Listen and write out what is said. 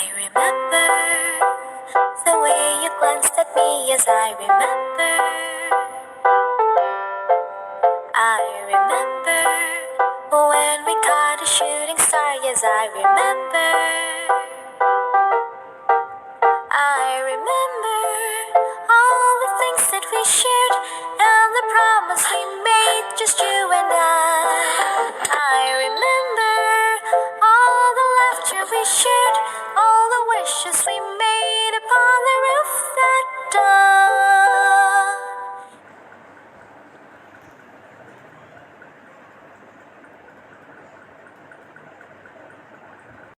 I remember the way you glanced at me, yes, I remember. I remember when we caught a shooting star, yes, I remember. I remember all the things that we shared and the promise we made, just you and I remember all the laughter we shared, all the wishes we made.